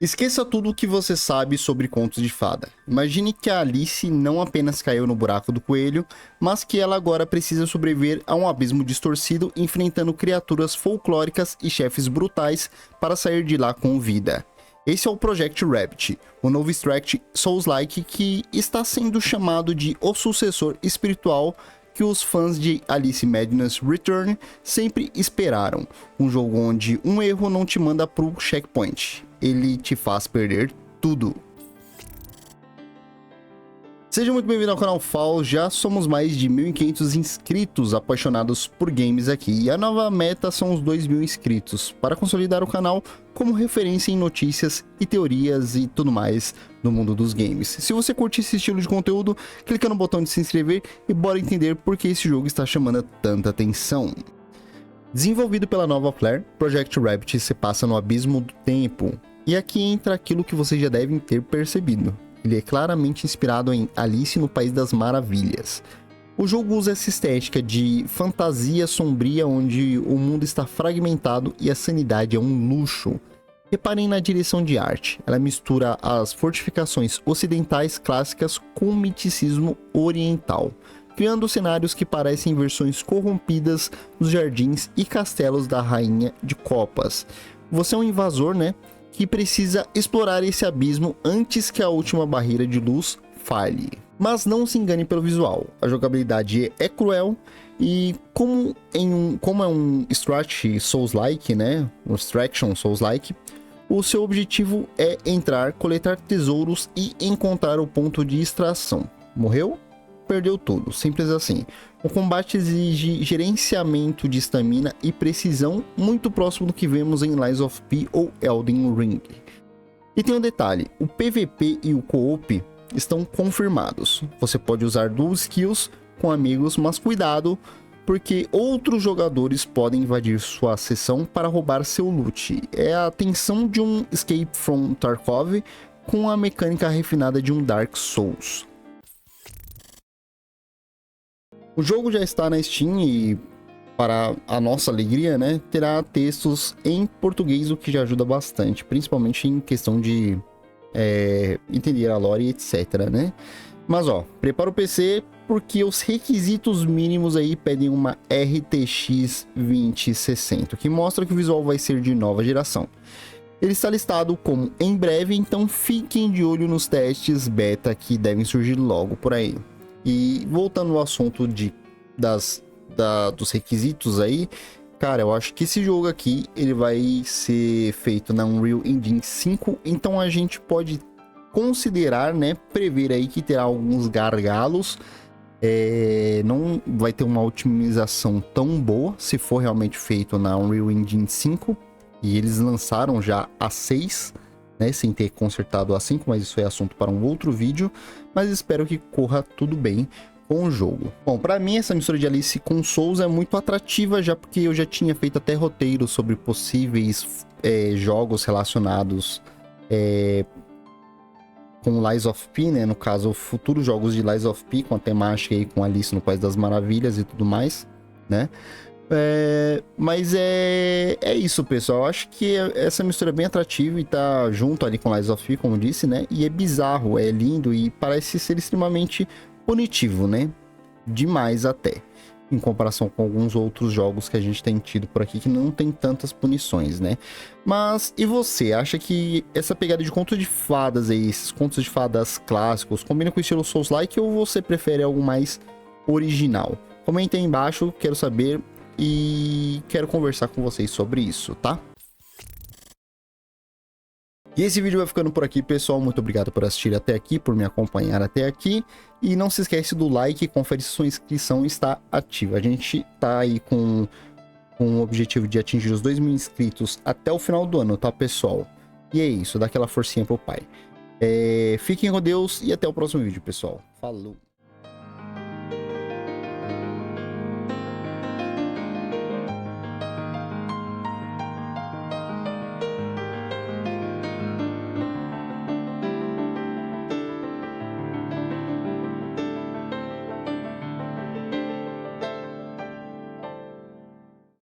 Esqueça tudo o que você sabe sobre contos de fada. Imagine que a Alice não apenas caiu no buraco do coelho, mas que ela agora precisa sobreviver a um abismo distorcido, enfrentando criaturas folclóricas e chefes brutais para sair de lá com vida. Esse é o Project Rabbit, o novo Extract Souls-like que está sendo chamado de o sucessor espiritual que os fãs de Alice Madness Return sempre esperaram. Um jogo onde um erro não te manda pro checkpoint, ele te faz perder tudo. Seja muito bem-vindo ao canal FAL, já somos mais de 1.500 inscritos apaixonados por games aqui, e a nova meta são os 2.000 inscritos, para consolidar o canal como referência em notícias e teorias e tudo mais no mundo dos games. Se você curte esse estilo de conteúdo, clica no botão de se inscrever e bora entender por que esse jogo está chamando tanta atenção. Desenvolvido pela Nova Flare, Project Rabbit se passa no abismo do tempo, e aqui entra aquilo que vocês já devem ter percebido. Ele é claramente inspirado em Alice no País das Maravilhas. O jogo usa essa estética de fantasia sombria onde o mundo está fragmentado e a sanidade é um luxo. Reparem na direção de arte, ela mistura as fortificações ocidentais clássicas com o miticismo oriental, criando cenários que parecem versões corrompidas dos jardins e castelos da Rainha de Copas. Você é um invasor, né? Que precisa explorar esse abismo antes que a última barreira de luz falhe. Mas não se engane pelo visual, a jogabilidade é cruel e como é um Extract Souls-like, né, um Extraction Souls-like, o seu objetivo é entrar, coletar tesouros e encontrar o ponto de extração. Morreu? Perdeu tudo, simples assim. O combate exige gerenciamento de estamina e precisão muito próximo do que vemos em Lies of P ou Elden Ring. E tem um detalhe, o PVP e o Co-op estão confirmados. Você pode usar dual skills com amigos, mas cuidado, porque outros jogadores podem invadir sua sessão para roubar seu loot. É a tensão de um Escape from Tarkov com a mecânica refinada de um Dark Souls. O jogo já está na Steam e, para a nossa alegria, né, terá textos em português, o que já ajuda bastante, principalmente em questão de entender a lore, etc, né? Mas ó, prepara o PC porque os requisitos mínimos aí pedem uma RTX 2060, que mostra que o visual vai ser de nova geração. Ele está listado como em breve, então fiquem de olho nos testes beta que devem surgir logo por aí. E voltando ao assunto dos requisitos aí, cara, eu acho que esse jogo aqui ele vai ser feito na Unreal Engine 5, então a gente pode considerar, né, prever aí que terá alguns gargalos, não vai ter uma otimização tão boa se for realmente feito na Unreal Engine 5, e eles lançaram já a 6, né, sem ter consertado a 5, mas isso é assunto para um outro vídeo, mas espero que corra tudo bem com o jogo. Bom, para mim essa mistura de Alice com Souls é muito atrativa, já porque eu já tinha feito até roteiro sobre possíveis jogos relacionados com Lies of P, né, no caso, futuros jogos de Lies of P com a temática aí com Alice no País das Maravilhas e tudo mais, né? Mas é isso, pessoal. Eu acho que essa mistura é bem atrativa e tá junto ali com Lies of P, como disse, né? E é bizarro, é lindo e parece ser extremamente punitivo, né? Demais até, em comparação com alguns outros jogos que a gente tem tido por aqui que não tem tantas punições, né? Mas e você? Acha que essa pegada de contos de fadas aí, esses contos de fadas clássicos, combina com o estilo Souls-like ou você prefere algo mais original? Comenta aí embaixo, quero saber. E quero conversar com vocês sobre isso, tá? E esse vídeo vai ficando por aqui, pessoal. Muito obrigado por assistir até aqui, por me acompanhar até aqui. E não se esquece do like, confere se sua inscrição está ativa. A gente tá aí com o objetivo de atingir os 2.000 inscritos até o final do ano, tá, pessoal? E é isso, dá aquela forcinha pro pai. Fiquem com Deus e até o próximo vídeo, pessoal. Falou!